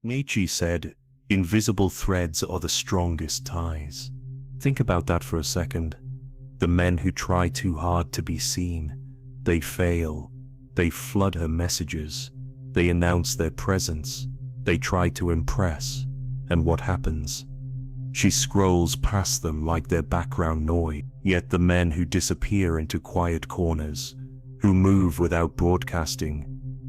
Nietzsche said, "Invisible threads are the strongest ties." Think about that for a second. The men who try too hard to be seen, they fail. They flood her messages. They announce their presence. They try to impress. And what happens? She scrolls past them like they're background noise. Yet the men who disappear into quiet corners, who move without broadcasting,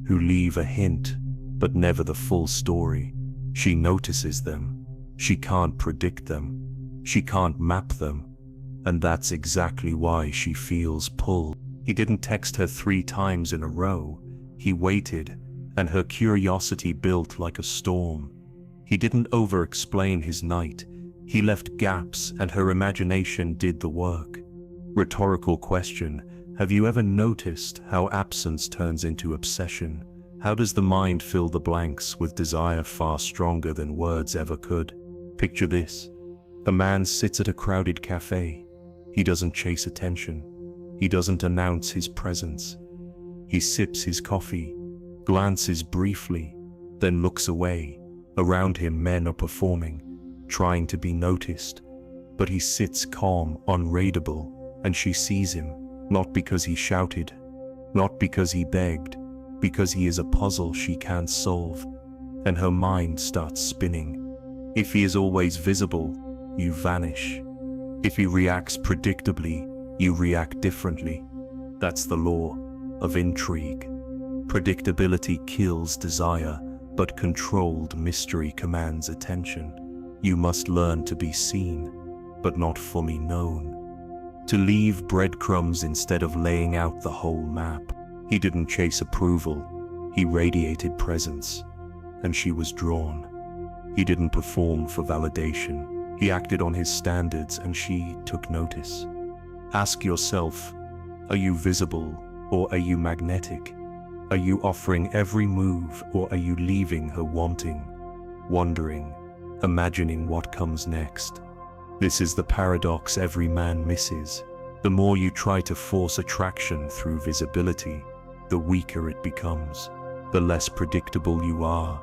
who leave a hint, but never the full story, she notices them. She can't predict them. She can't map them. And that's exactly why she feels pulled. He didn't text her 3 times in a row. He waited, and her curiosity built like a storm. He didn't over-explain his night. He left gaps, and her imagination did the work. Rhetorical question: have you ever noticed how absence turns into obsession? How does the mind fill the blanks with desire far stronger than words ever could? Picture this. A man sits at a crowded cafe. He doesn't chase attention. He doesn't announce his presence. He sips his coffee, glances briefly, then looks away. Around him, men are performing, trying to be noticed. But he sits calm, unreadable, and she sees him, not because he shouted, not because he begged, because he is a puzzle she can't solve. And her mind starts spinning. If he is always visible, you vanish. If he reacts predictably, you react differently. That's the law of intrigue. Predictability kills desire, but controlled mystery commands attention. You must learn to be seen, but not fully known. To leave breadcrumbs instead of laying out the whole map. He didn't chase approval. He radiated presence, and she was drawn. He didn't perform for validation. He acted on his standards, and she took notice. Ask yourself, are you visible or are you magnetic? Are you offering every move or are you leaving her wanting, wondering, imagining what comes next? This is the paradox every man misses. The more you try to force attraction through visibility, the weaker it becomes. The less predictable you are,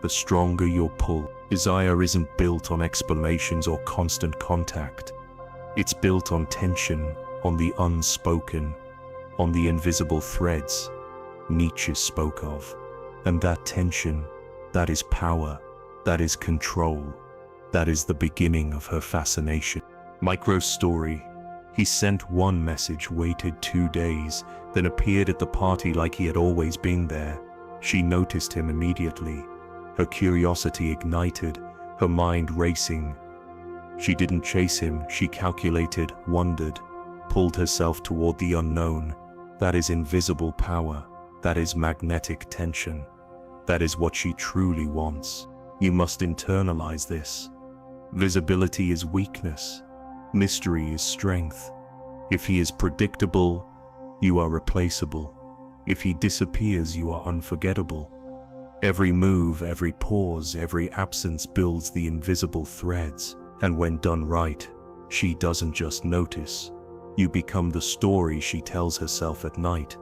the stronger your pull. Desire isn't built on explanations or constant contact. It's built on tension, on the unspoken, on the invisible threads Nietzsche spoke of. And that tension, that is power, that is control, that is the beginning of her fascination. Micro story. He sent one message, waited 2 days, then appeared at the party like he had always been there. She noticed him immediately. Her curiosity ignited, her mind racing. She didn't chase him, she calculated, wondered, pulled herself toward the unknown. That is invisible power. That is magnetic tension. That is what she truly wants. You must internalize this. Visibility is weakness. Mystery is strength. If he is predictable, you are replaceable. If he disappears, you are unforgettable. Every move, every pause, every absence builds the invisible threads. And when done right, she doesn't just notice. You become the story she tells herself at night,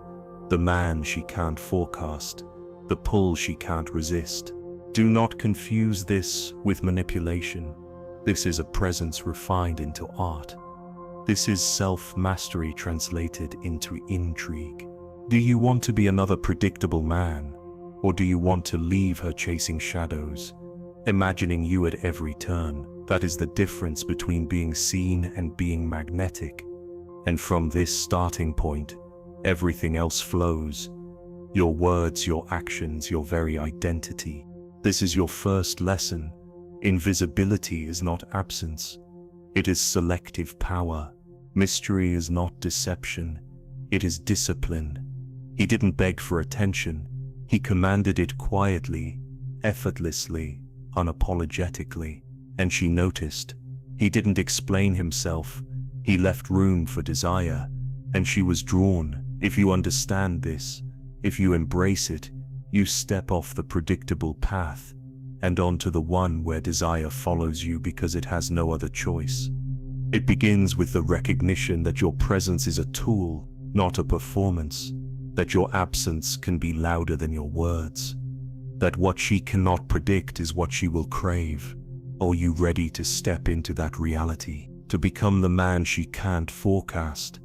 the man she can't forecast, the pull she can't resist. Do not confuse this with manipulation. This is a presence refined into art. This is self-mastery translated into intrigue. Do you want to be another predictable man? Or do you want to leave her chasing shadows, imagining you at every turn? That is the difference between being seen and being magnetic. And from this starting point, everything else flows. Your words, your actions, your very identity. This is your first lesson. Invisibility is not absence. It is selective power. Mystery is not deception. It is discipline. He didn't beg for attention. He commanded it quietly, effortlessly, unapologetically. And she noticed. He didn't explain himself. He left room for desire. And she was drawn. If you understand this, if you embrace it, you step off the predictable path and onto the one where desire follows you because it has no other choice. It begins with the recognition that your presence is a tool, not a performance, that your absence can be louder than your words, that what she cannot predict is what she will crave. Are you ready to step into that reality, to become the man she can't forecast?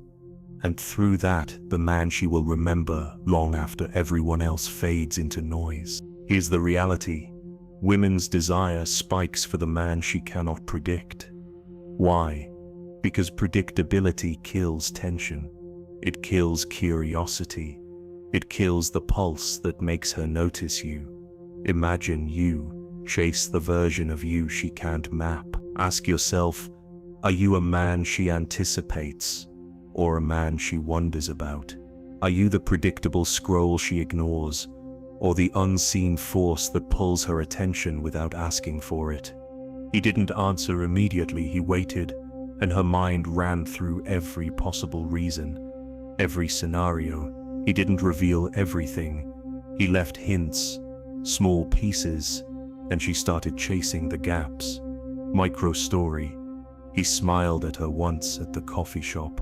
And through that, the man she will remember long after everyone else fades into noise. Here's the reality. Women's desire spikes for the man she cannot predict. Why? Because predictability kills tension. It kills curiosity. It kills the pulse that makes her notice you. Imagine you chase the version of you she can't map. Ask yourself, are you a man she anticipates, or a man she wonders about? Are you the predictable scroll she ignores, or the unseen force that pulls her attention without asking for it? He didn't answer immediately. He waited, and her mind ran through every possible reason, every scenario. He didn't reveal everything. He left hints, small pieces, and she started chasing the gaps. Micro story. He smiled at her once at the coffee shop,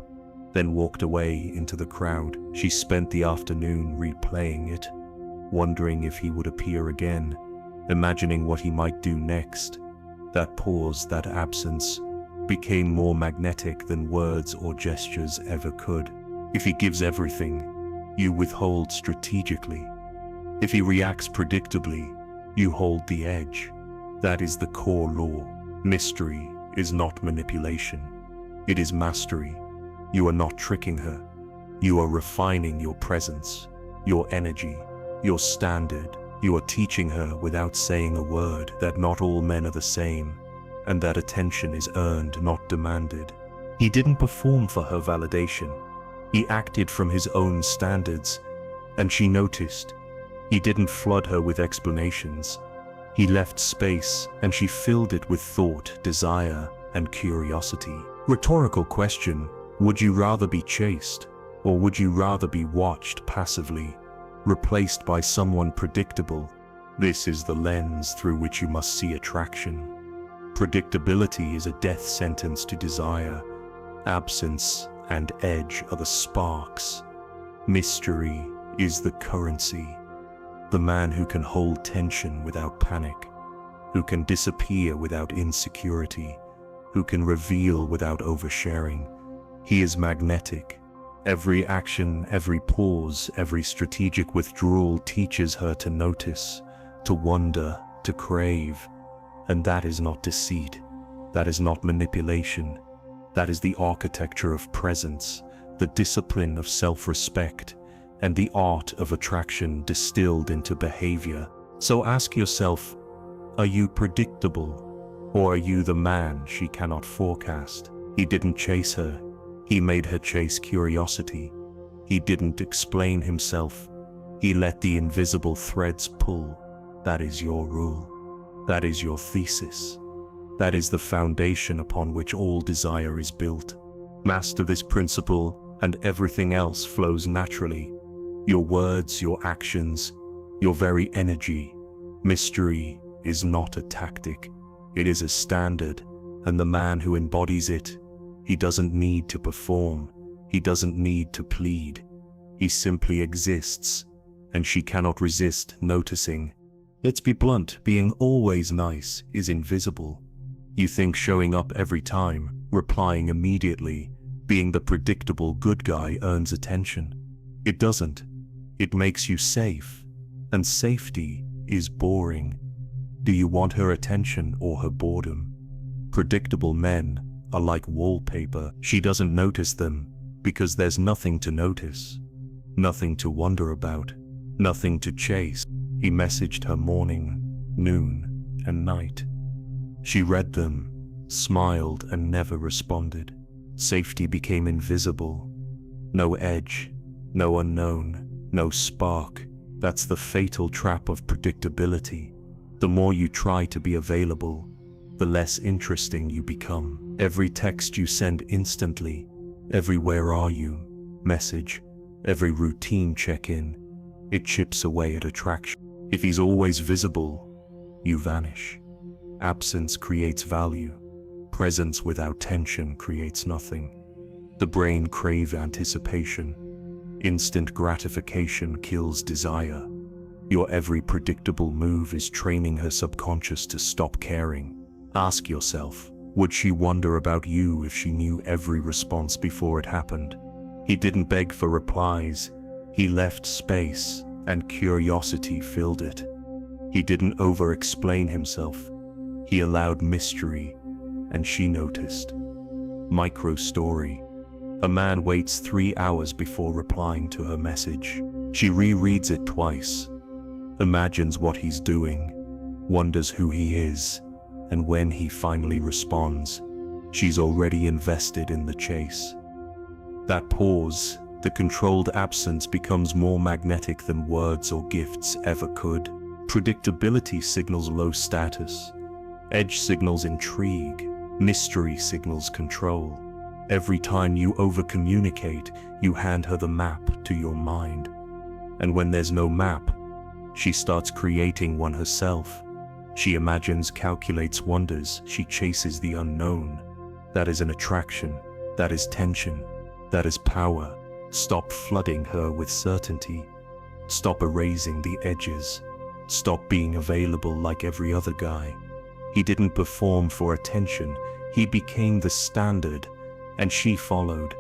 then walked away into the crowd. She spent the afternoon replaying it, wondering if he would appear again, imagining what he might do next. That pause, that absence, became more magnetic than words or gestures ever could. If he gives everything, you withhold strategically. If he reacts predictably, you hold the edge. That is the core law. Mystery is not manipulation. It is mastery. You are not tricking her. You are refining your presence, your energy, your standard. You are teaching her without saying a word that not all men are the same, and that attention is earned, not demanded. He didn't perform for her validation. He acted from his own standards, and she noticed. He didn't flood her with explanations. He left space, and she filled it with thought, desire, and curiosity. Rhetorical question: would you rather be chased, or would you rather be watched passively, replaced by someone predictable? This is the lens through which you must see attraction. Predictability is a death sentence to desire. Absence and edge are the sparks. Mystery is the currency. The man who can hold tension without panic, who can disappear without insecurity, who can reveal without oversharing. He is magnetic. Every action, every pause, every strategic withdrawal teaches her to notice, to wonder, to crave. And that is not deceit. That is not manipulation. That is the architecture of presence, the discipline of self-respect, and the art of attraction distilled into behavior. So ask yourself, are you predictable, or are you the man she cannot forecast? He didn't chase her. He made her chase curiosity. He didn't explain himself. He let the invisible threads pull. That is your rule. That is your thesis. That is the foundation upon which all desire is built. Master this principle, and everything else flows naturally. Your words, your actions, your very energy. Mystery is not a tactic. It is a standard, and the man who embodies it, he doesn't need to perform. He doesn't need to plead. He simply exists, and she cannot resist noticing. Let's be blunt, being always nice is invisible. You think showing up every time, replying immediately, being the predictable good guy earns attention. It doesn't. It makes you safe, and safety is boring. Do you want her attention or her boredom? Predictable men are like wallpaper. She doesn't notice them because there's nothing to notice, nothing to wonder about, nothing to chase. He messaged her morning, noon, and night. She read them, smiled, and never responded. Safety became invisible. No edge, no unknown, no spark. That's the fatal trap of predictability. The more you try to be available, the less interesting you become. Every text you send instantly, every "where are you" message, every routine check-in, it chips away at attraction. If he's always visible, you vanish. Absence creates value. Presence without tension creates nothing. The brain craves anticipation. Instant gratification kills desire. Your every predictable move is training her subconscious to stop caring. Ask yourself, would she wonder about you if she knew every response before it happened? He didn't beg for replies. He left space, and curiosity filled it. He didn't over-explain himself. He allowed mystery, and she noticed. Micro story. A man waits 3 hours before replying to her message. She rereads it twice, imagines what he's doing, wonders who he is, and when he finally responds, she's already invested in the chase. That pause, the controlled absence, becomes more magnetic than words or gifts ever could. Predictability signals low status. Edge signals intrigue. Mystery signals control. Every time you over-communicate, you hand her the map to your mind. And when there's no map, she starts creating one herself. She imagines, calculates, wonders. She chases the unknown. That is an attraction. That is tension. That is power. Stop flooding her with certainty. Stop erasing the edges. Stop being available like every other guy. He didn't perform for attention. He became the standard, and she followed.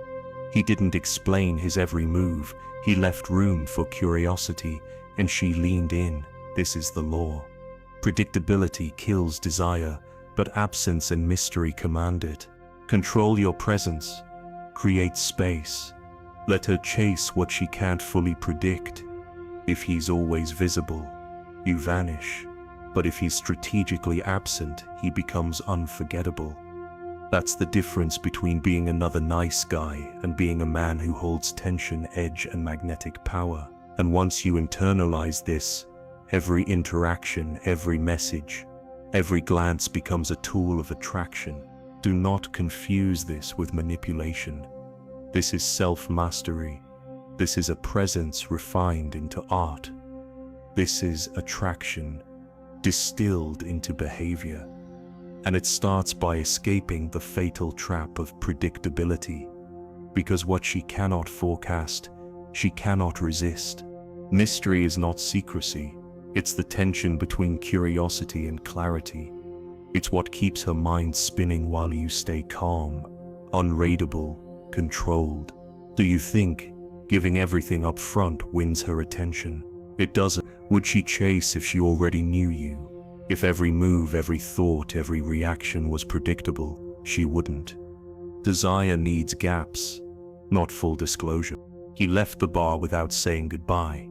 He didn't explain his every move. He left room for curiosity, and she leaned in. This is the law. Predictability kills desire, but absence and mystery command it. Control your presence. Create space. Let her chase what she can't fully predict. If he's always visible, you vanish. But if he's strategically absent, he becomes unforgettable. That's the difference between being another nice guy and being a man who holds tension, edge, and magnetic power. And once you internalize this, every interaction, every message, every glance becomes a tool of attraction. Do not confuse this with manipulation. This is self-mastery. This is a presence refined into art. This is attraction distilled into behavior. And it starts by escaping the fatal trap of predictability, because what she cannot forecast, she cannot resist. Mystery is not secrecy. It's the tension between curiosity and clarity. It's what keeps her mind spinning while you stay calm, unreadable, controlled. Do you think giving everything up front wins her attention? It doesn't. Would she chase if she already knew you? If every move, every thought, every reaction was predictable, she wouldn't. Desire needs gaps, not full disclosure. He left the bar without saying goodbye.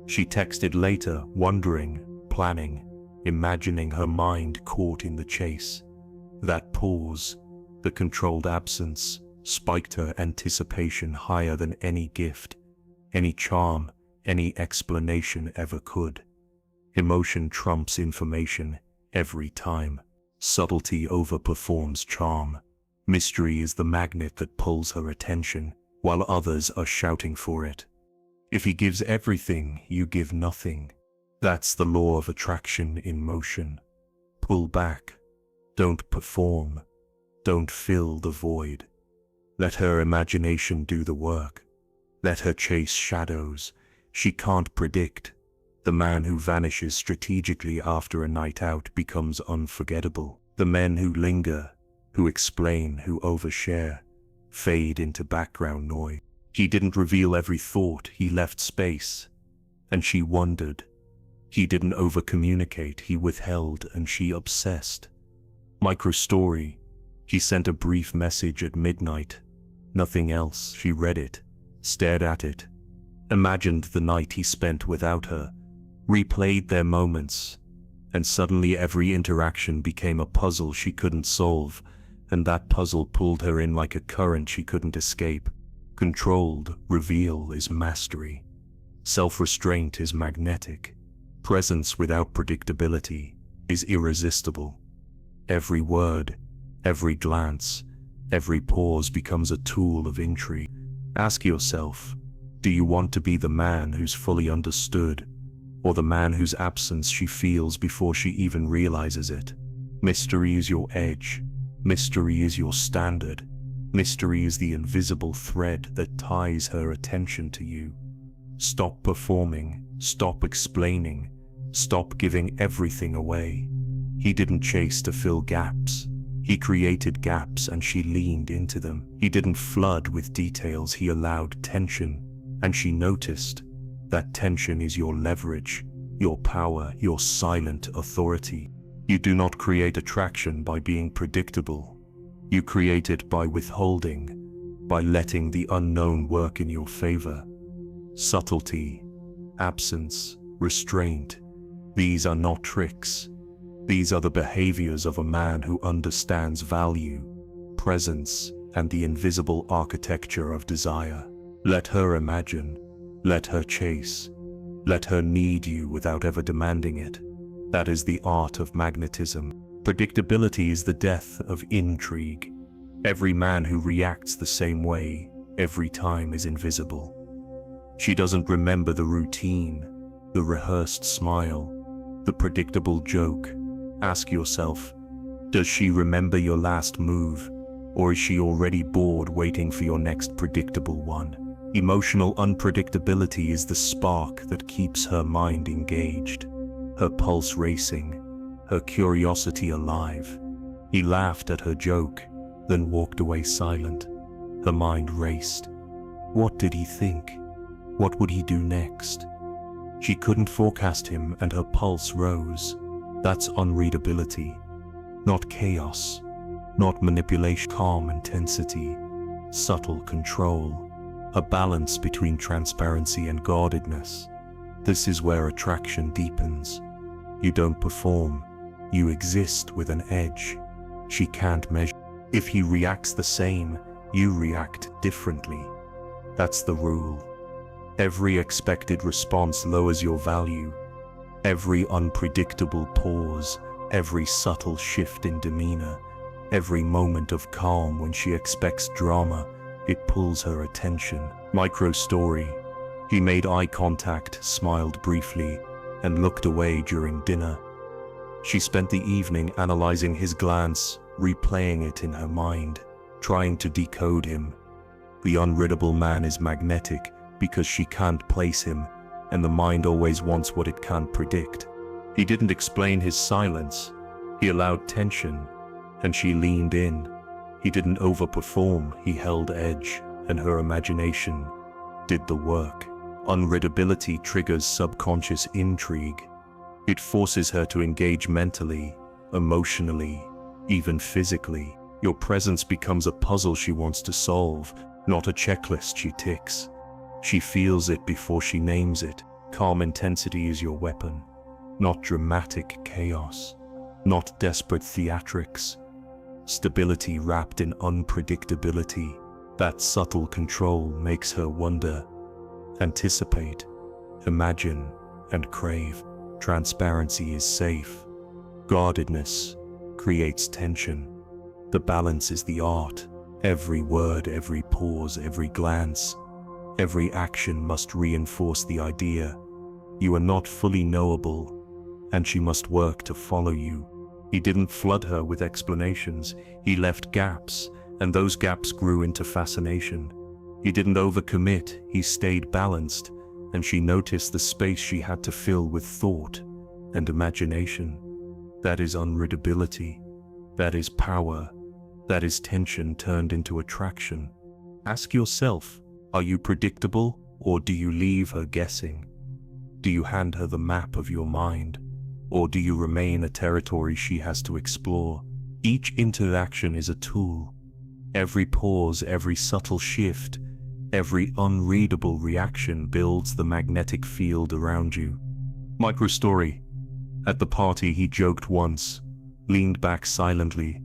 She texted later, wondering, planning, imagining, her mind caught in the chase. That pause, the controlled absence, spiked her anticipation higher than any gift, any charm, any explanation ever could. Emotion trumps information every time. Subtlety overperforms charm. Mystery is the magnet that pulls her attention, while others are shouting for it. If he gives everything, you give nothing. That's the law of attraction in motion. Pull back. Don't perform. Don't fill the void. Let her imagination do the work. Let her chase shadows she can't predict. The man who vanishes strategically after a night out becomes unforgettable. The men who linger, who explain, who overshare, fade into background noise. He didn't reveal every thought, he left space, and she wondered. He didn't over-communicate, he withheld, and she obsessed. Micro-story. He sent a brief message at midnight. Nothing else. She read it, stared at it, imagined the night he spent without her, replayed their moments, and suddenly every interaction became a puzzle she couldn't solve, and that puzzle pulled her in like a current she couldn't escape. Controlled reveal is mastery. Self-restraint is magnetic. Presence without predictability is irresistible. Every word, every glance, every pause becomes a tool of intrigue. Ask yourself, do you want to be the man who's fully understood, or the man whose absence she feels before she even realizes it? Mystery is your edge. Mystery is your standard. Mystery is the invisible thread that ties her attention to you. Stop performing. Stop explaining. Stop giving everything away. He didn't chase to fill gaps. He created gaps and she leaned into them. He didn't flood with details, he allowed tension. And she noticed that tension is your leverage, your power, your silent authority. You do not create attraction by being predictable. You create it by withholding, by letting the unknown work in your favor. Subtlety, absence, restraint. These are not tricks. These are the behaviors of a man who understands value, presence, and the invisible architecture of desire. Let her imagine. Let her chase. Let her need you without ever demanding it. That is the art of magnetism. Predictability is the death of intrigue. Every man who reacts the same way every time is invisible. She doesn't remember the routine, the rehearsed smile, the predictable joke. Ask yourself, does she remember your last move, or is she already bored waiting for your next predictable one? Emotional unpredictability is the spark that keeps her mind engaged, her pulse racing, her curiosity alive. He laughed at her joke, then walked away silent. Her mind raced. What did he think? What would he do next? She couldn't forecast him and her pulse rose. That's unreadability, not chaos, not manipulation. Calm intensity, subtle control, a balance between transparency and guardedness. This is where attraction deepens. You don't perform, you exist with an edge. She can't measure. If he reacts the same, you react differently. That's the rule. Every expected response lowers your value. Every unpredictable pause, every subtle shift in demeanor, every moment of calm when she expects drama, it pulls her attention. Micro story. He made eye contact, smiled briefly, and looked away during dinner. She spent the evening analyzing his glance, replaying it in her mind, trying to decode him. The unreadable man is magnetic because she can't place him, and the mind always wants what it can't predict. He didn't explain his silence. He allowed tension, and she leaned in. He didn't overperform, he held edge, and her imagination did the work. Unreadability triggers subconscious intrigue. It forces her to engage mentally, emotionally, even physically. Your presence becomes a puzzle she wants to solve, not a checklist she ticks. She feels it before she names it. Calm intensity is your weapon, not dramatic chaos, not desperate theatrics. Stability wrapped in unpredictability. That subtle control makes her wonder, anticipate, imagine, and crave. Transparency is safe. Guardedness creates tension. The balance is the art. Every word, every pause, every glance, every action must reinforce the idea. You are not fully knowable, and she must work to follow you. He didn't flood her with explanations. He left gaps, and those gaps grew into fascination. He didn't overcommit. He stayed balanced, and she noticed the space she had to fill with thought and imagination. That is unreadability. That is power. That is tension turned into attraction. Ask yourself, are you predictable, or do you leave her guessing? Do you hand her the map of your mind, or do you remain a territory she has to explore? Each interaction is a tool. Every pause, every subtle shift, every unreadable reaction builds the magnetic field around you. Micro story. At the party, he joked once, leaned back silently,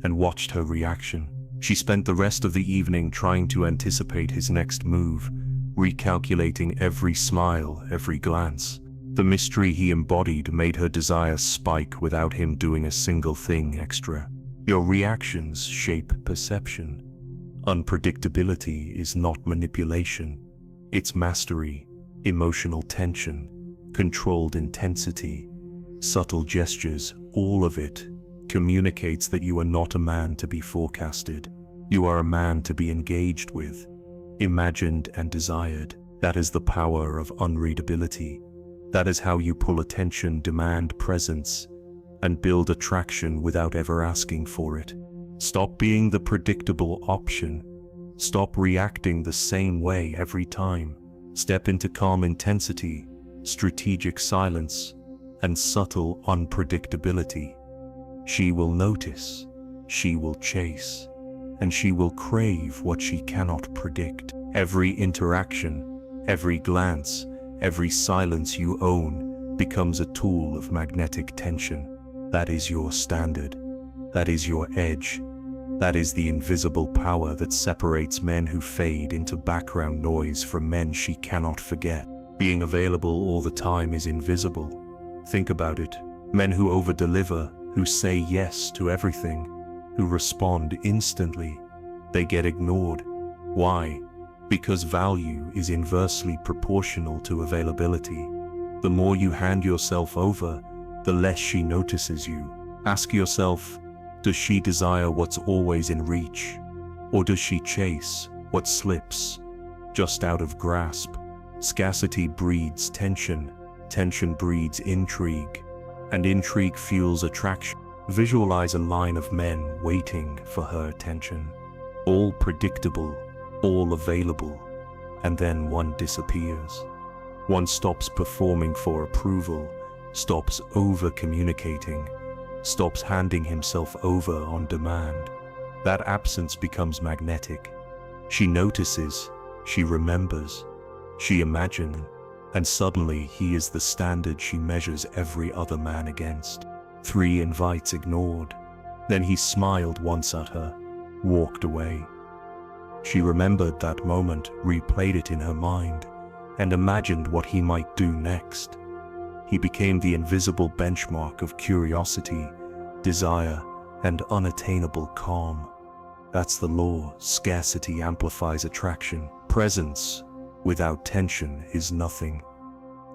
and watched her reaction. She spent the rest of the evening trying to anticipate his next move, recalculating every smile, every glance. The mystery he embodied made her desire spike without him doing a single thing extra. Your reactions shape perception. Unpredictability is not manipulation. It's mastery, emotional tension, controlled intensity, subtle gestures, all of it communicates that you are not a man to be forecasted. You are a man to be engaged with, imagined and desired. That is the power of unreadability. That is how you pull attention, demand presence, and build attraction without ever asking for it. Stop being the predictable option. Stop reacting the same way every time. Step into calm intensity, strategic silence, and subtle unpredictability. She will notice, she will chase, and she will crave what she cannot predict. Every interaction, every glance, every silence you own becomes a tool of magnetic tension. That is your standard. That is your edge. That is the invisible power that separates men who fade into background noise from men she cannot forget. Being available all the time is invisible. Think about it. Men who over-deliver, who say yes to everything, who respond instantly, they get ignored. Why? Because value is inversely proportional to availability. The more you hand yourself over, the less she notices you. Ask yourself, does she desire what's always in reach? Or does she chase what slips just out of grasp? Scarcity breeds tension, tension breeds intrigue, and intrigue fuels attraction. Visualize a line of men waiting for her attention, all predictable, all available, and then one disappears. One stops performing for approval, stops over-communicating, stops handing himself over on demand. That absence becomes magnetic. She notices, she remembers, she imagines, and suddenly he is the standard she measures every other man against. 3 invites ignored. Then he smiled once at her, walked away. She remembered that moment, replayed it in her mind, and imagined what he might do next. He became the invisible benchmark of curiosity, desire, and unattainable calm. That's the law. Scarcity amplifies attraction. Presence without tension is nothing.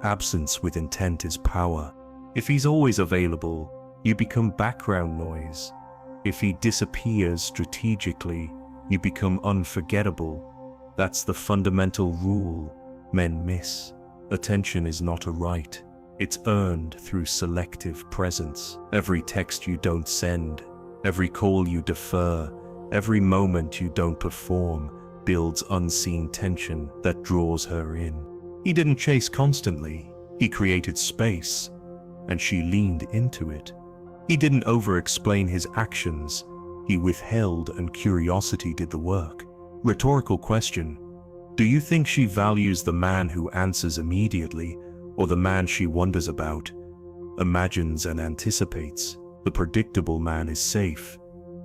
Absence with intent is power. If he's always available, you become background noise. If he disappears strategically, you become unforgettable. That's the fundamental rule men miss. Attention is not a right. It's earned through selective presence. Every text you don't send, every call you defer, every moment you don't perform builds unseen tension that draws her in. He didn't chase constantly. He created space, and she leaned into it. He didn't over-explain his actions. He withheld, and curiosity did the work. Rhetorical question: do you think she values the man who answers immediately, or the man she wonders about, imagines and anticipates? The predictable man is safe.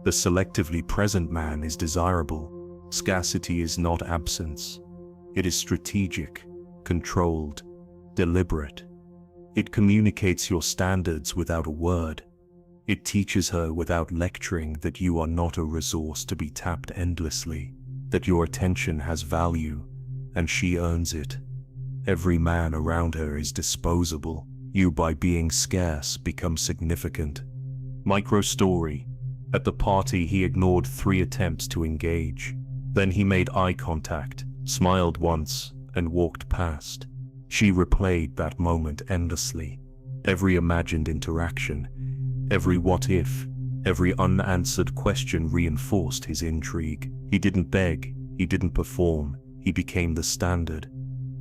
The selectively present man is desirable. Scarcity is not absence. It is strategic, controlled, deliberate. It communicates your standards without a word. It teaches her without lecturing that you are not a resource to be tapped endlessly, that your attention has value, and she earns it. Every man around her is disposable. You, by being scarce, become significant. Micro story. At the party, he ignored 3 attempts to engage. Then he made eye contact, smiled once, and walked past. She replayed that moment endlessly. Every imagined interaction, every what if, every unanswered question reinforced his intrigue. He didn't beg, he didn't perform, he became the standard.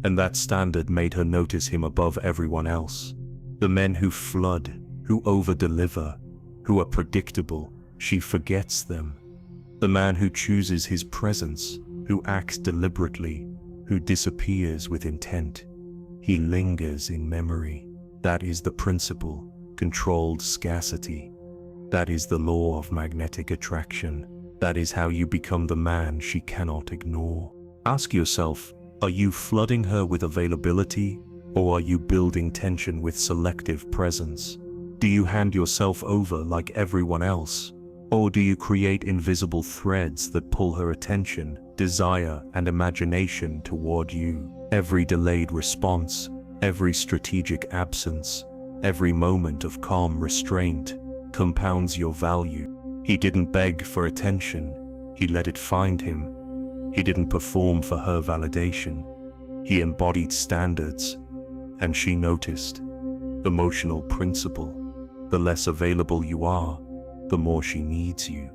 And that standard made her notice him above everyone else. The men who flood, who over-deliver, who are predictable, she forgets them. The man who chooses his presence, who acts deliberately, who disappears with intent, he lingers in memory. That is the principle, controlled scarcity. That is the law of magnetic attraction. That is how you become the man she cannot ignore. Ask yourself, are you flooding her with availability, or are you building tension with selective presence? Do you hand yourself over like everyone else, or do you create invisible threads that pull her attention, desire, and imagination toward you? Every delayed response, every strategic absence, every moment of calm restraint compounds your value. He didn't beg for attention, he let it find him. He didn't perform for her validation, he embodied standards, And she noticed. Emotional principle. The less available you are, the more she needs you.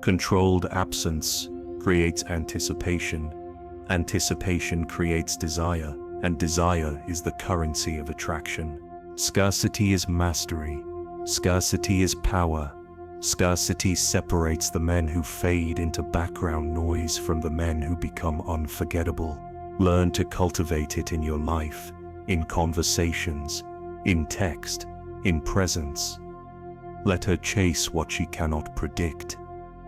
Controlled absence creates anticipation. Anticipation creates desire, and desire is the currency of attraction. Scarcity is mastery. Scarcity is power. Scarcity separates the men who fade into background noise from the men who become unforgettable. Learn to cultivate it in your life, in conversations, in text, in presence. Let her chase what she cannot predict.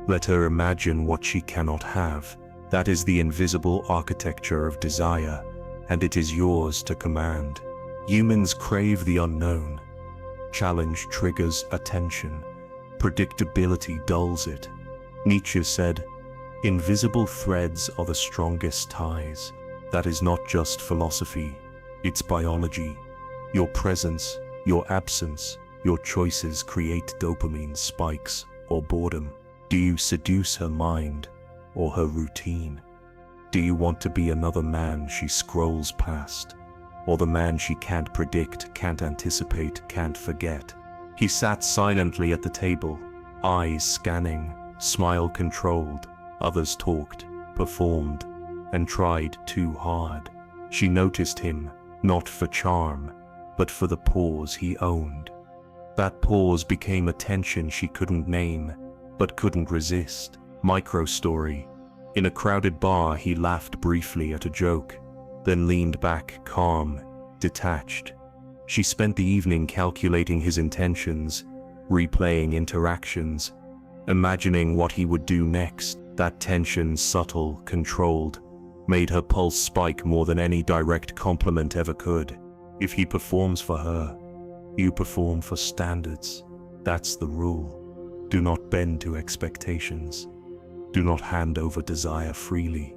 Let her imagine what she cannot have. That is the invisible architecture of desire, and it is yours to command. Humans crave the unknown. Challenge triggers attention. Predictability dulls it. Nietzsche said, "Invisible threads are the strongest ties." That is not just philosophy, it's biology. Your presence, your absence, your choices create dopamine spikes or boredom. Do you seduce her mind or her routine? Do you want to be another man she scrolls past, or the man she can't predict, can't anticipate, can't forget? He sat silently at the table, eyes scanning, smile controlled. Others talked, performed, and tried too hard. She noticed him, not for charm, but for the pause he owned. That pause became a tension she couldn't name, but couldn't resist. Micro-story. In a crowded bar, he laughed briefly at a joke, then leaned back, calm, detached. She spent the evening calculating his intentions, replaying interactions, imagining what he would do next. That tension, subtle, controlled, made her pulse spike more than any direct compliment ever could. If he performs for her, you perform for standards. That's the rule. Do not bend to expectations. Do not hand over desire freely.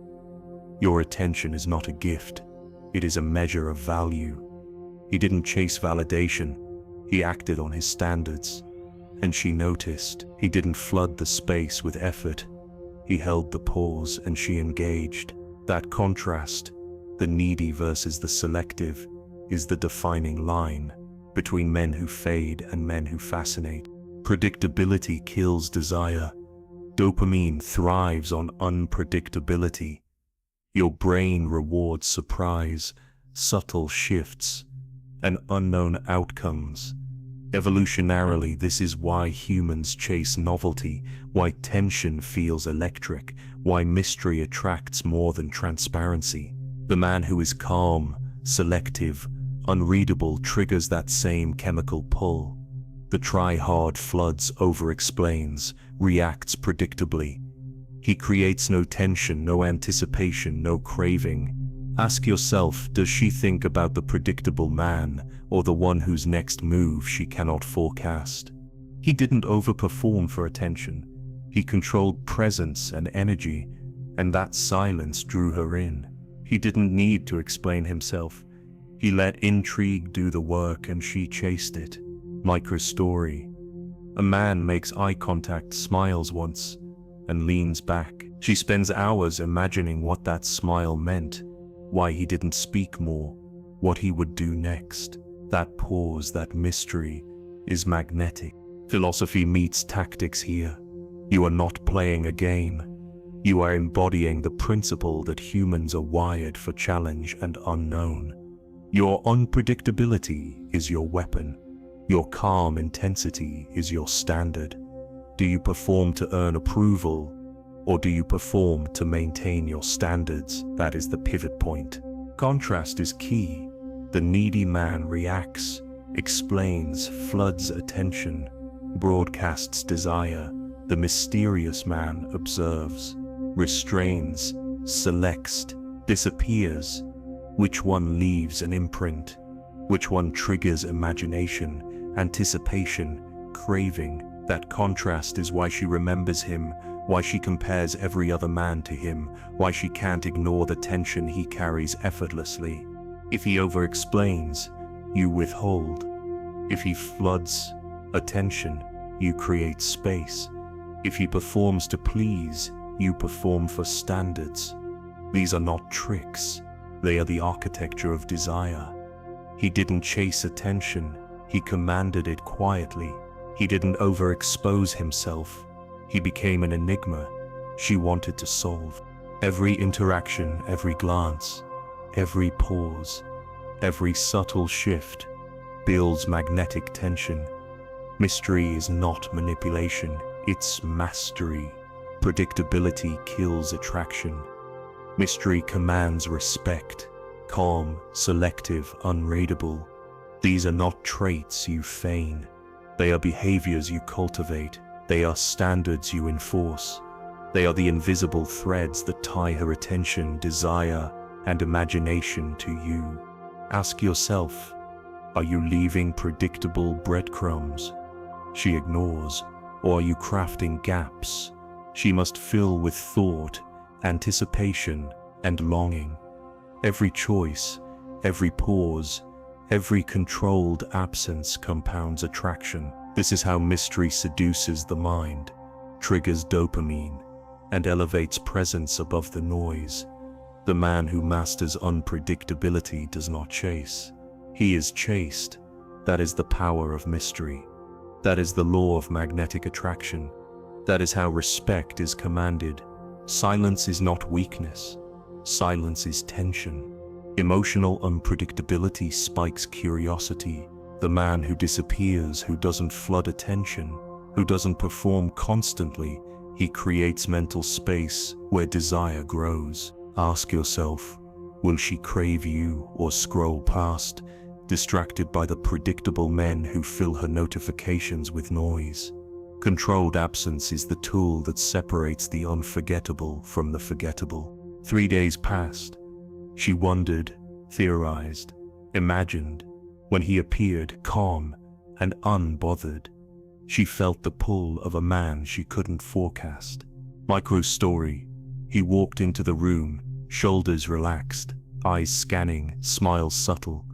Your attention is not a gift. It is a measure of value. He didn't chase validation. He acted on his standards. And she noticed. He didn't flood the space with effort. He held the pause and she engaged. That contrast, the needy versus the selective, is the defining line between men who fade and men who fascinate. Predictability kills desire. Dopamine thrives on unpredictability. Your brain rewards surprise, subtle shifts, and unknown outcomes. Evolutionarily, this is why humans chase novelty, why tension feels electric, why mystery attracts more than transparency. The man who is calm, selective, unreadable triggers that same chemical pull. The try-hard floods, overexplains, reacts predictably. He creates no tension, no anticipation, no craving. Ask yourself, does she think about the predictable man or the one whose next move she cannot forecast? He didn't overperform for attention. He controlled presence and energy, and that silence drew her in. He didn't need to explain himself. He let intrigue do the work and she chased it. Micro-story. A man makes eye contact, smiles once, and leans back. She spends hours imagining what that smile meant, why he didn't speak more, what he would do next. That pause, that mystery, is magnetic. Philosophy meets tactics here. You are not playing a game. You are embodying the principle that humans are wired for challenge and unknown. Your unpredictability is your weapon. Your calm intensity is your standard. Do you perform to earn approval, or do you perform to maintain your standards? That is the pivot point. Contrast is key. The needy man reacts, explains, floods attention, broadcasts desire. The mysterious man observes, restrains, selects, disappears. Which one leaves an imprint? Which one triggers imagination, anticipation, craving? That contrast is why she remembers him, why she compares every other man to him, why she can't ignore the tension he carries effortlessly. If he overexplains, you withhold. If he floods attention, you create space. If he performs to please, you perform for standards. These are not tricks. They are the architecture of desire. He didn't chase attention, he commanded it quietly. He didn't overexpose himself, he became an enigma she wanted to solve. Every interaction, every glance, every pause, every subtle shift builds magnetic tension. Mystery is not manipulation, it's mastery. Predictability kills attraction. Mystery commands respect. Calm, selective, unreadable. These are not traits you feign. They are behaviors you cultivate. They are standards you enforce. They are the invisible threads that tie her attention, desire, and imagination to you. Ask yourself, are you leaving predictable breadcrumbs she ignores, or are you crafting gaps she must fill with thought, anticipation, and longing? Every choice, every pause, every controlled absence compounds attraction. This is how mystery seduces the mind, triggers dopamine, and elevates presence above the noise. The man who masters unpredictability does not chase. He is chased. That is the power of mystery. That is the law of magnetic attraction. That is how respect is commanded. Silence is not weakness. Silence is tension. Emotional unpredictability spikes curiosity. The man who disappears, who doesn't flood attention, who doesn't perform constantly, he creates mental space where desire grows. Ask yourself, will she crave you or scroll past, distracted by the predictable men who fill her notifications with noise? Controlled absence is the tool that separates the unforgettable from the forgettable. 3 days passed. She wondered, theorized, imagined. When he appeared, calm and unbothered, she felt the pull of a man she couldn't forecast. Micro story. He walked into the room, shoulders relaxed, eyes scanning, smiles subtle.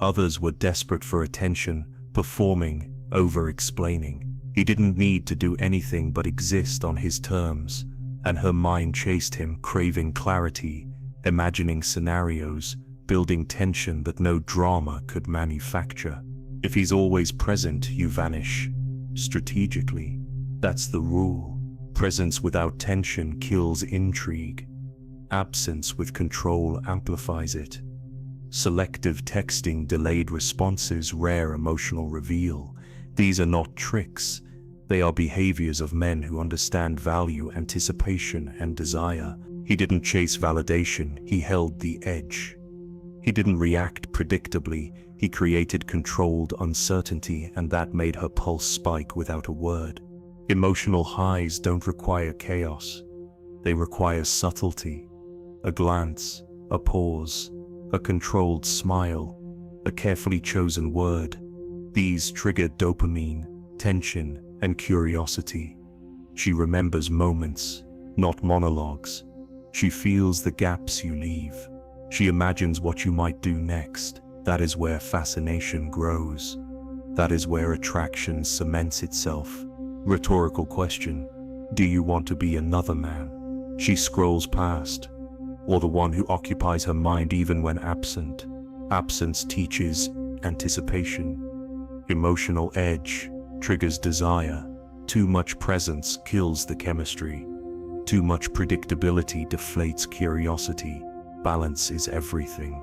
Others were desperate for attention, performing, over-explaining. He didn't need to do anything but exist on his terms, and her mind chased him, craving clarity, imagining scenarios, building tension that no drama could manufacture. If he's always present, you vanish. Strategically, that's the rule. Presence without tension kills intrigue. Absence with control amplifies it. Selective texting, delayed responses, rare emotional reveal. These are not tricks. They are behaviors of men who understand value, anticipation, and desire. He didn't chase validation, he held the edge. He didn't react predictably, he created controlled uncertainty, and that made her pulse spike without a word. Emotional highs don't require chaos. They require subtlety. A glance, a pause, a controlled smile, a carefully chosen word. These trigger dopamine, tension, and curiosity. She remembers moments, not monologues. She feels the gaps you leave. She imagines what you might do next. That is where fascination grows. That is where attraction cements itself. Rhetorical question. Do you want to be another man she scrolls past, or the one who occupies her mind even when absent? Absence teaches anticipation. Emotional edge triggers desire. Too much presence kills the chemistry. Too much predictability deflates curiosity. Balance is everything.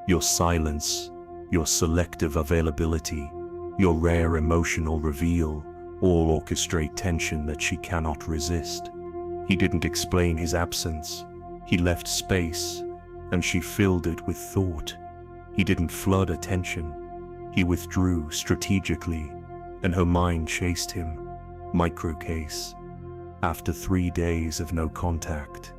Your silence, your selective availability, your rare emotional reveal, all orchestrate tension that she cannot resist. He didn't explain his absence. He left space, and she filled it with thought. He didn't flood attention. He withdrew strategically, and her mind chased him. Microcase. After 3 days of no contact,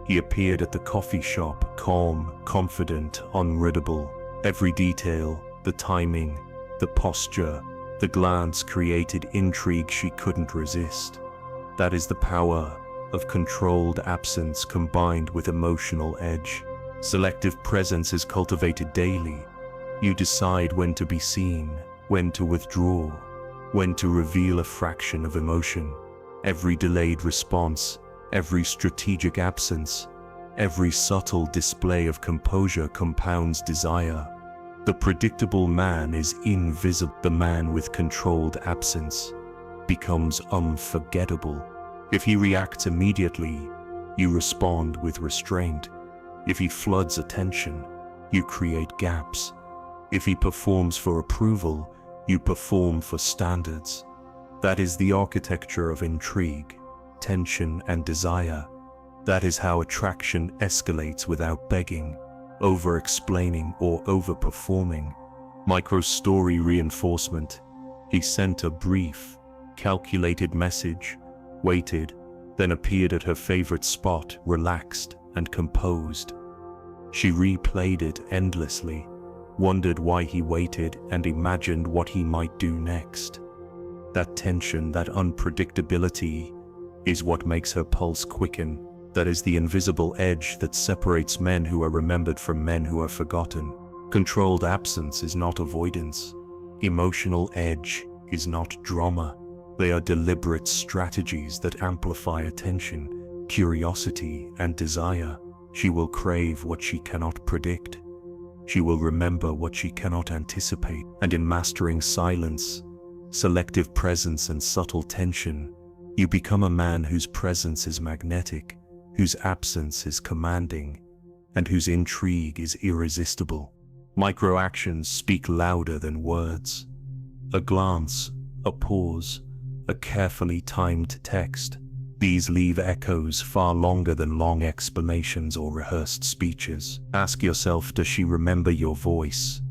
he appeared at the coffee shop, calm, confident, unreadable. Every detail, the timing, the posture, the glance created intrigue she couldn't resist. That is the power of controlled absence combined with emotional edge. Selective presence is cultivated daily. You decide when to be seen, when to withdraw, when to reveal a fraction of emotion. Every delayed response, every strategic absence, every subtle display of composure compounds desire. The predictable man is invisible. The man with controlled absence becomes unforgettable. If he reacts immediately, you respond with restraint. If he floods attention, you create gaps. If he performs for approval, you perform for standards. That is the architecture of intrigue, tension, and desire. That is how attraction escalates without begging, over-explaining, or over-performing. Micro-story reinforcement. He sent a brief, calculated message, waited, then appeared at her favorite spot, relaxed and composed. She replayed it endlessly, wondered why he waited, and imagined what he might do next. That tension, that unpredictability, is what makes her pulse quicken. That is the invisible edge that separates men who are remembered from men who are forgotten. Controlled absence is not avoidance. Emotional edge is not drama. They are deliberate strategies that amplify attention, curiosity, and desire. She will crave what she cannot predict. She will remember what she cannot anticipate. And in mastering silence, selective presence, and subtle tension, you become a man whose presence is magnetic, whose absence is commanding, and whose intrigue is irresistible. Micro-actions speak louder than words. A glance, a pause, a carefully timed text. These leave echoes far longer than long explanations or rehearsed speeches. Ask yourself, does she remember your voice?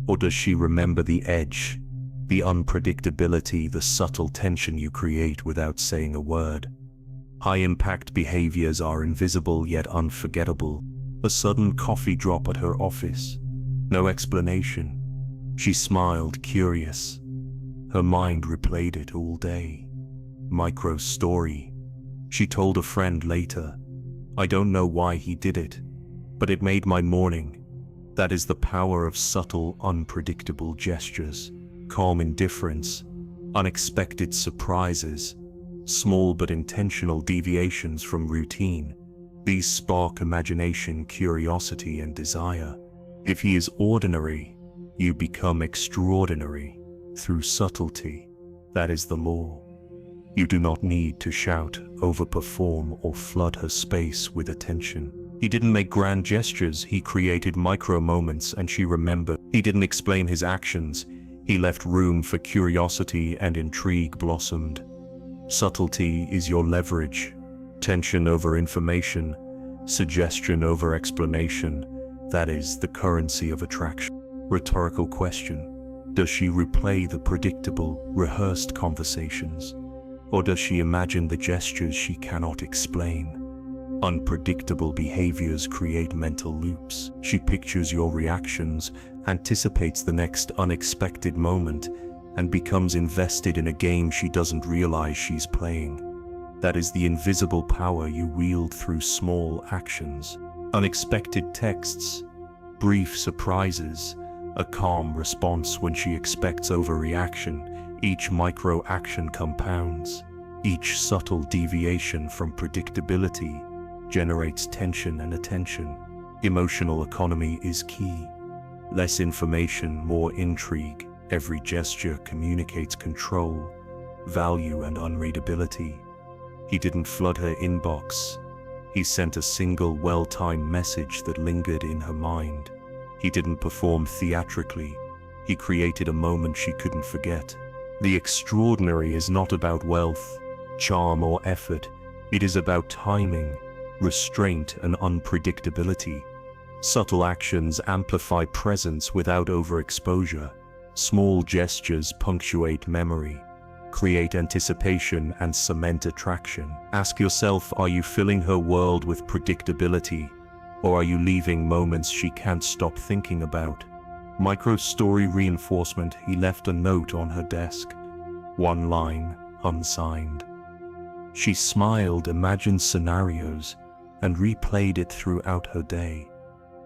Or does she remember the edge, the unpredictability, the subtle tension you create without saying a word? High-impact behaviors are invisible yet unforgettable. A sudden coffee drop at her office. No explanation. She smiled, curious. Her mind replayed it all day. Micro-story. She told a friend later, "I don't know why he did it, but it made my morning." That is the power of subtle, unpredictable gestures. Calm indifference, unexpected surprises, small but intentional deviations from routine. These spark imagination, curiosity, and desire. If he is ordinary, you become extraordinary through subtlety. That is the law. You do not need to shout, overperform, or flood her space with attention. He didn't make grand gestures, he created micro moments, and she remembered. He didn't explain his actions, he left room for curiosity, and intrigue blossomed. Subtlety is your leverage. Tension over information, suggestion over explanation. That is the currency of attraction. Rhetorical question. Does she replay the predictable, rehearsed conversations? Or does she imagine the gestures she cannot explain? Unpredictable behaviors create mental loops. She pictures your reactions, anticipates the next unexpected moment, and becomes invested in a game she doesn't realize she's playing. That is the invisible power you wield through small actions. Unexpected texts, brief surprises, a calm response when she expects overreaction. Each micro-action compounds. Each subtle deviation from predictability generates tension and attention. Emotional economy is key. Less information, more intrigue. Every gesture communicates control, value, and unreadability. He didn't flood her inbox. He sent a single well-timed message that lingered in her mind. He didn't perform theatrically. He created a moment she couldn't forget. The extraordinary is not about wealth, charm, or effort. It is about timing, restraint, and unpredictability. Subtle actions amplify presence without overexposure. Small gestures punctuate memory, create anticipation, and cement attraction. Ask yourself, are you filling her world with predictability, or are you leaving moments she can't stop thinking about? Micro-story reinforcement. He left a note on her desk. One line, unsigned. She smiled, imagined scenarios, and replayed it throughout her day.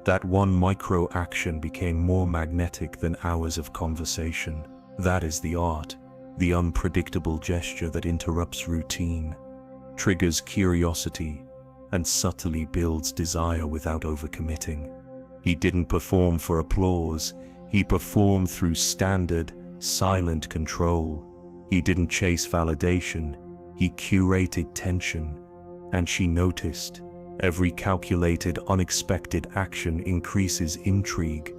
That one micro-action became more magnetic than hours of conversation. That is the art, the unpredictable gesture that interrupts routine, triggers curiosity, and subtly builds desire without overcommitting. He didn't perform for applause, He performed through standard, silent control. He didn't chase validation, he curated tension. And she noticed. Every calculated, unexpected action increases intrigue,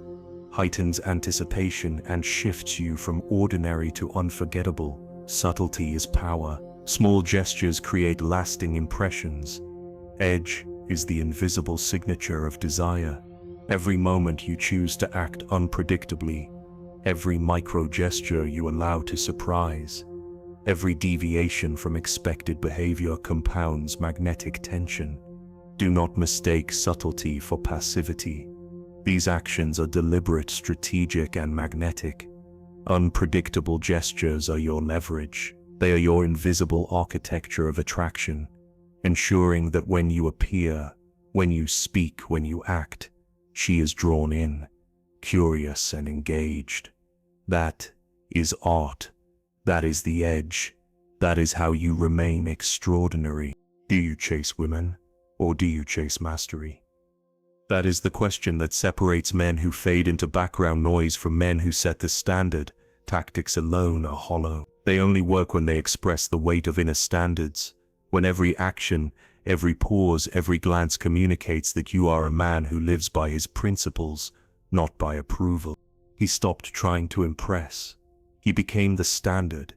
heightens anticipation, and shifts you from ordinary to unforgettable. Subtlety is power. Small gestures create lasting impressions. Edge is the invisible signature of desire. Every moment you choose to act unpredictably, every micro gesture you allow to surprise, every deviation from expected behavior compounds magnetic tension. Do not mistake subtlety for passivity. These actions are deliberate, strategic, and magnetic. Unpredictable gestures are your leverage. They are your invisible architecture of attraction, ensuring that when you appear, when you speak, when you act, she is drawn in, curious and engaged. That is art. That is the edge. That is how you remain extraordinary. Do you chase women, or do you chase mastery? That is the question that separates men who fade into background noise from men who set the standard. Tactics alone are hollow. They only work when they express the weight of inner standards, when every action, every pause, every glance communicates that you are a man who lives by his principles, not by approval. He stopped trying to impress. He became the standard.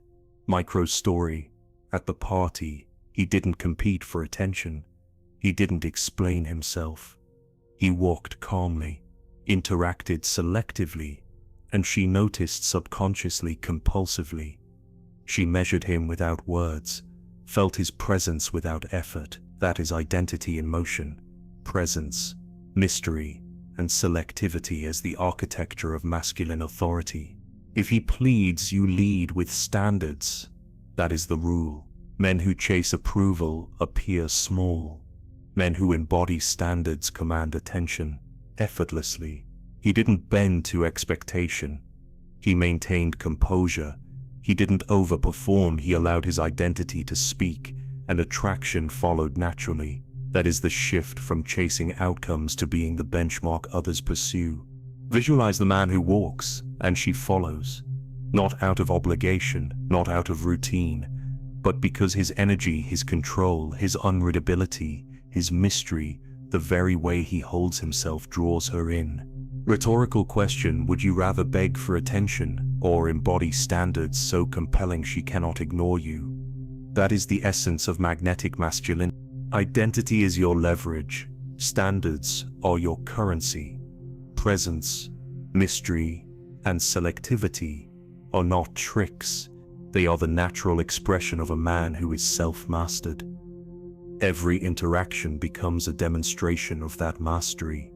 Micro story. At the party, he didn't compete for attention. He didn't explain himself. He walked calmly, interacted selectively, and she noticed subconsciously, compulsively. She measured him without words, felt his presence without effort. That is identity in motion. Presence, mystery, and selectivity as the architecture of masculine authority. If he pleads, you lead with standards. That is the rule. Men who chase approval appear small. Men who embody standards command attention effortlessly. He didn't bend to expectation. He maintained composure. He didn't overperform. He allowed his identity to speak, and attraction followed naturally. That is the shift from chasing outcomes to being the benchmark others pursue. Visualize the man who walks, and she follows. Not out of obligation, not out of routine, but because his energy, his control, his unreadability, his mystery, the very way he holds himself draws her in. Rhetorical question: would you rather beg for attention or embody standards so compelling she cannot ignore you? That is the essence of magnetic masculinity. Identity is your leverage. Standards are your currency. Presence, mystery, and selectivity are not tricks. They are the natural expression of a man who is self-mastered. Every interaction becomes a demonstration of that mastery.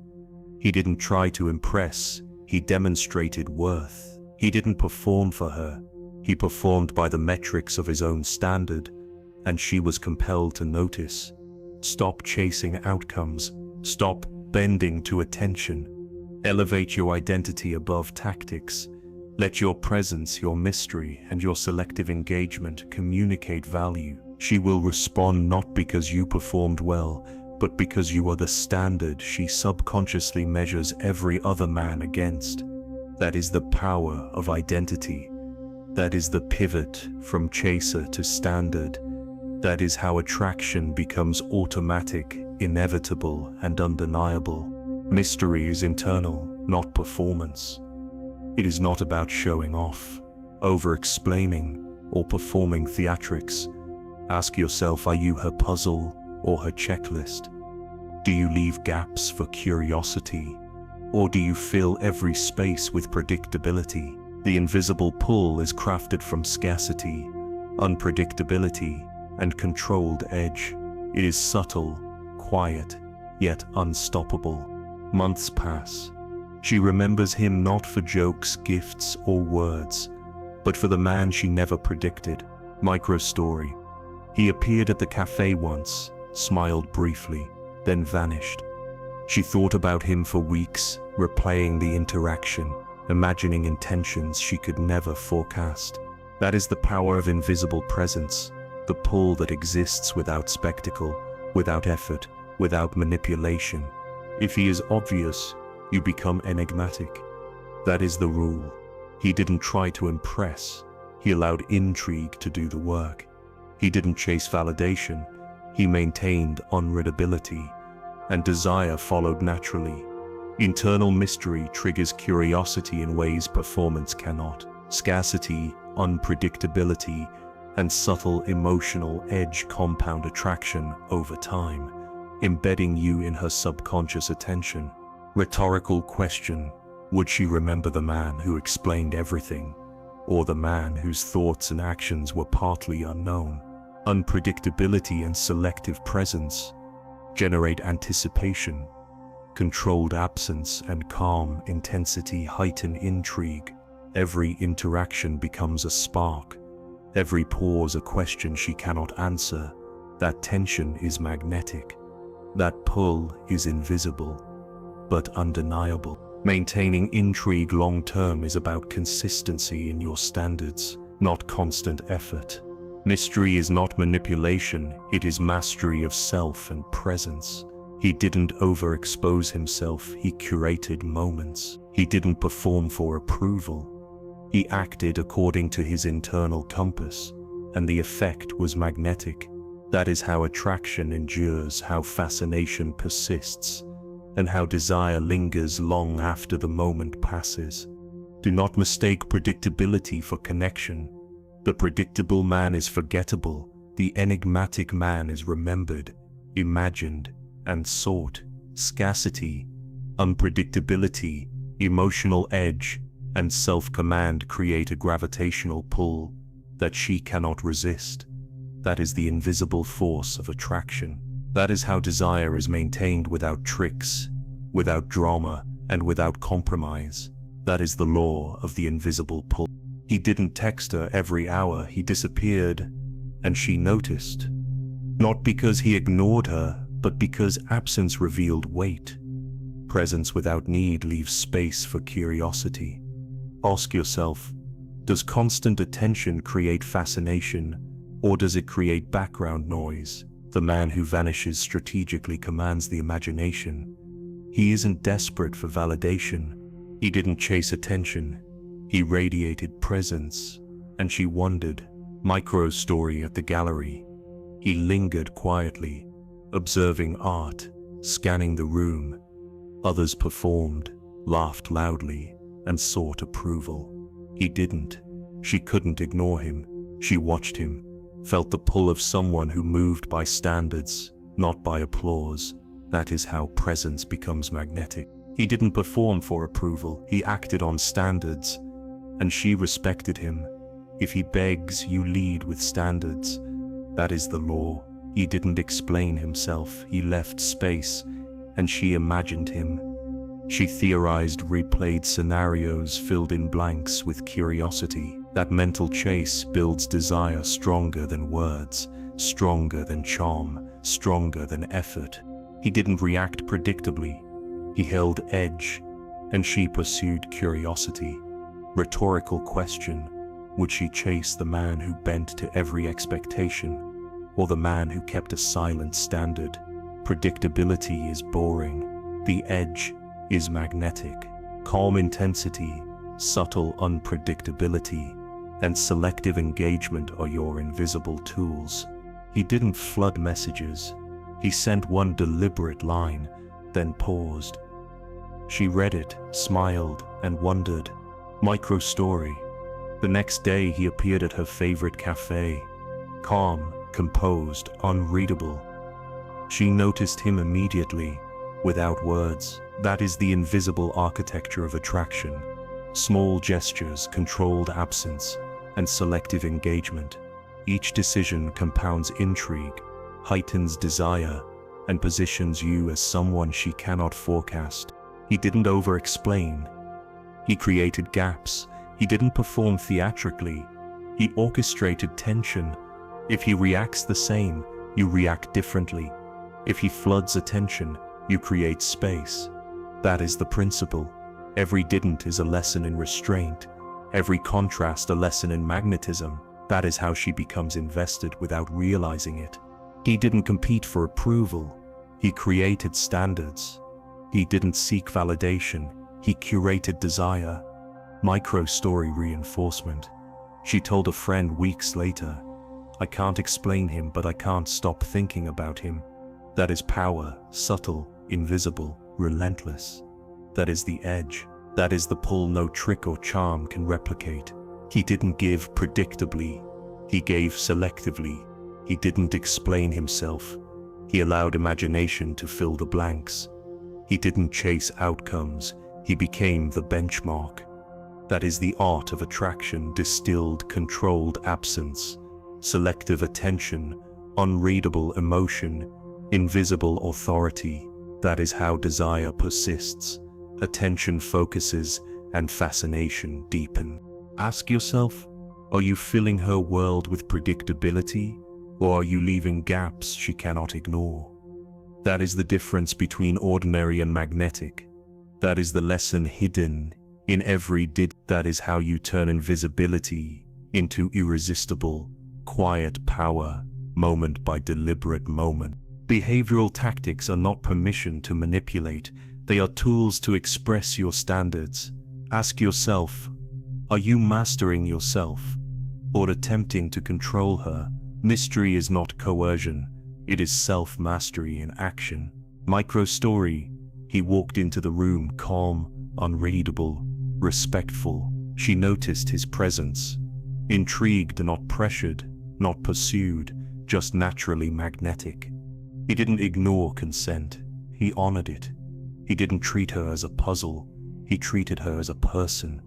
He didn't try to impress, he demonstrated worth. He didn't perform for her, he performed by the metrics of his own standard, and she was compelled to notice. Stop chasing outcomes, stop bending to attention. Elevate your identity above tactics. Let your presence, your mystery, and your selective engagement communicate value. She will respond not because you performed well, but because you are the standard she subconsciously measures every other man against. That is the power of identity. That is the pivot from chaser to standard. That is how attraction becomes automatic, inevitable, and undeniable. Mystery is internal, not performance. It is not about showing off, over-explaining, or performing theatrics. Ask yourself, are you her puzzle or her checklist? Do you leave gaps for curiosity, or do you fill every space with predictability? The invisible pull is crafted from scarcity, unpredictability, and controlled edge. It is subtle, quiet, yet unstoppable. Months pass. She remembers him not for jokes, gifts, or words, but for the man she never predicted. Micro story. He appeared at the cafe once, smiled briefly, then vanished. She thought about him for weeks, replaying the interaction, imagining intentions she could never forecast. That is the power of invisible presence, the pull that exists without spectacle, without effort, without manipulation. If he is obvious, you become enigmatic. That is the rule. He didn't try to impress. He allowed intrigue to do the work. He didn't chase validation. He maintained unreadability, and desire followed naturally. Internal mystery triggers curiosity in ways performance cannot. Scarcity, unpredictability, and subtle emotional edge compound attraction over time, embedding you in her subconscious attention. Rhetorical question: would she remember the man who explained everything, or the man whose thoughts and actions were partly unknown? Unpredictability and selective presence generate anticipation. Controlled absence and calm intensity heighten intrigue. Every interaction becomes a spark. Every pause a question she cannot answer. That tension is magnetic. That pull is invisible, but undeniable. Maintaining intrigue long-term is about consistency in your standards, not constant effort. Mystery is not manipulation, it is mastery of self and presence. He didn't overexpose himself, he curated moments. He didn't perform for approval. He acted according to his internal compass, and the effect was magnetic. That is how attraction endures, how fascination persists, and how desire lingers long after the moment passes. Do not mistake predictability for connection. The predictable man is forgettable. The enigmatic man is remembered, imagined, and sought. Scarcity, unpredictability, emotional edge, and self-command create a gravitational pull that she cannot resist. That is the invisible force of attraction. That is how desire is maintained without tricks, without drama, and without compromise. That is the law of the invisible pull. He didn't text her every hour, he disappeared, and she noticed. Not because he ignored her, but because absence revealed weight. Presence without need leaves space for curiosity. Ask yourself, does constant attention create fascination, or does it create background noise? The man who vanishes strategically commands the imagination. He isn't desperate for validation. He didn't chase attention. He radiated presence, and she wondered. Micro story at the gallery. He lingered quietly, observing art, scanning the room. Others performed, laughed loudly, and sought approval. He didn't. She couldn't ignore him. She watched him, felt the pull of someone who moved by standards, not by applause. That is how presence becomes magnetic. He didn't perform for approval, he acted on standards, and she respected him. If he begs, you lead with standards. That is the law. He didn't explain himself, he left space, and she imagined him. She theorized, replayed scenarios, filled in blanks with curiosity. That mental chase builds desire stronger than words, stronger than charm, stronger than effort. He didn't react predictably. He held edge, and she pursued curiosity. Rhetorical question: would she chase the man who bent to every expectation, or the man who kept a silent standard? Predictability is boring. The edge is magnetic. Calm intensity, subtle unpredictability, and selective engagement are your invisible tools. He didn't flood messages. He sent one deliberate line, then paused. She read it, smiled, and wondered. Micro story. The next day he appeared at her favorite cafe. Calm, composed, unreadable. She noticed him immediately, without words. That is the invisible architecture of attraction. Small gestures, controlled absence, and selective engagement. Each decision compounds intrigue, heightens desire, and positions you as someone she cannot forecast. He didn't over-explain. He created gaps. He didn't perform theatrically. He orchestrated tension. If he reacts the same, you react differently. If he floods attention, you create space. That is the principle. Every didn't is a lesson in restraint. Every contrast a lesson in magnetism. That is how she becomes invested without realizing it. He didn't compete for approval. He created standards. He didn't seek validation. He curated desire. Micro-story reinforcement. She told a friend weeks later, "I can't explain him, but I can't stop thinking about him." That is power, subtle, invisible, relentless. That is the edge. That is the pull no trick or charm can replicate. He didn't give predictably. He gave selectively. He didn't explain himself. He allowed imagination to fill the blanks. He didn't chase outcomes. He became the benchmark. That is the art of attraction, distilled, controlled absence, selective attention, unreadable emotion, invisible authority. That is how desire persists. Attention focuses and fascination deepen. Ask yourself, are you filling her world with predictability, or are you leaving gaps she cannot ignore? That is the difference between ordinary and magnetic. That is the lesson hidden in every That is how you turn invisibility into irresistible, quiet power, moment by deliberate moment. Behavioral tactics are not permission to manipulate. They are tools to express your standards. Ask yourself, are you mastering yourself or attempting to control her? Mystery is not coercion. It is self-mastery in action. Micro-story. He walked into the room calm, unreadable, respectful. She noticed his presence. Intrigued, not pressured, not pursued, just naturally magnetic. He didn't ignore consent. He honored it. He didn't treat her as a puzzle. He treated her as a person.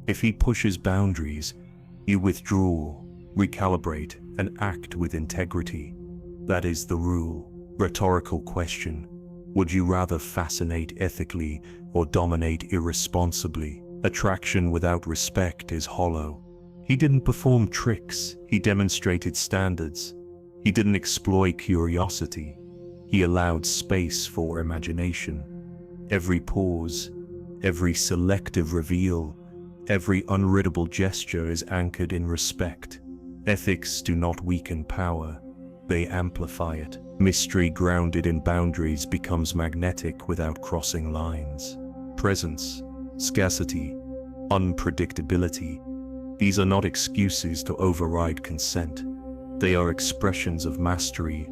If he pushes boundaries, you withdraw, recalibrate, and act with integrity. That is the rule. Rhetorical question. Would you rather fascinate ethically or dominate irresponsibly? Attraction without respect is hollow. He didn't perform tricks. He demonstrated standards. He didn't exploit curiosity. He allowed space for imagination. Every pause, every selective reveal, every unreadable gesture is anchored in respect. Ethics do not weaken power. They amplify it. Mystery grounded in boundaries becomes magnetic without crossing lines. Presence, scarcity, unpredictability. These are not excuses to override consent. They are expressions of mastery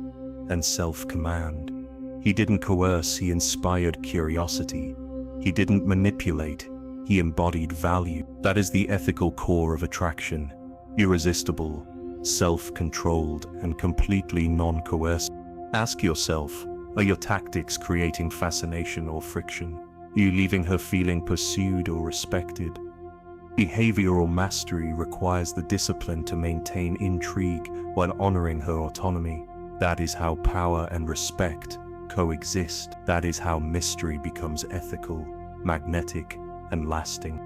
and self-command. He didn't coerce, he inspired curiosity. He didn't manipulate, he embodied value. That is the ethical core of attraction. Irresistible, self-controlled, and completely non-coercive. Ask yourself, are your tactics creating fascination or friction? Are you leaving her feeling pursued or respected? Behavioral mastery requires the discipline to maintain intrigue while honoring her autonomy. That is how power and respect coexist. That is how mystery becomes ethical, magnetic, and lasting.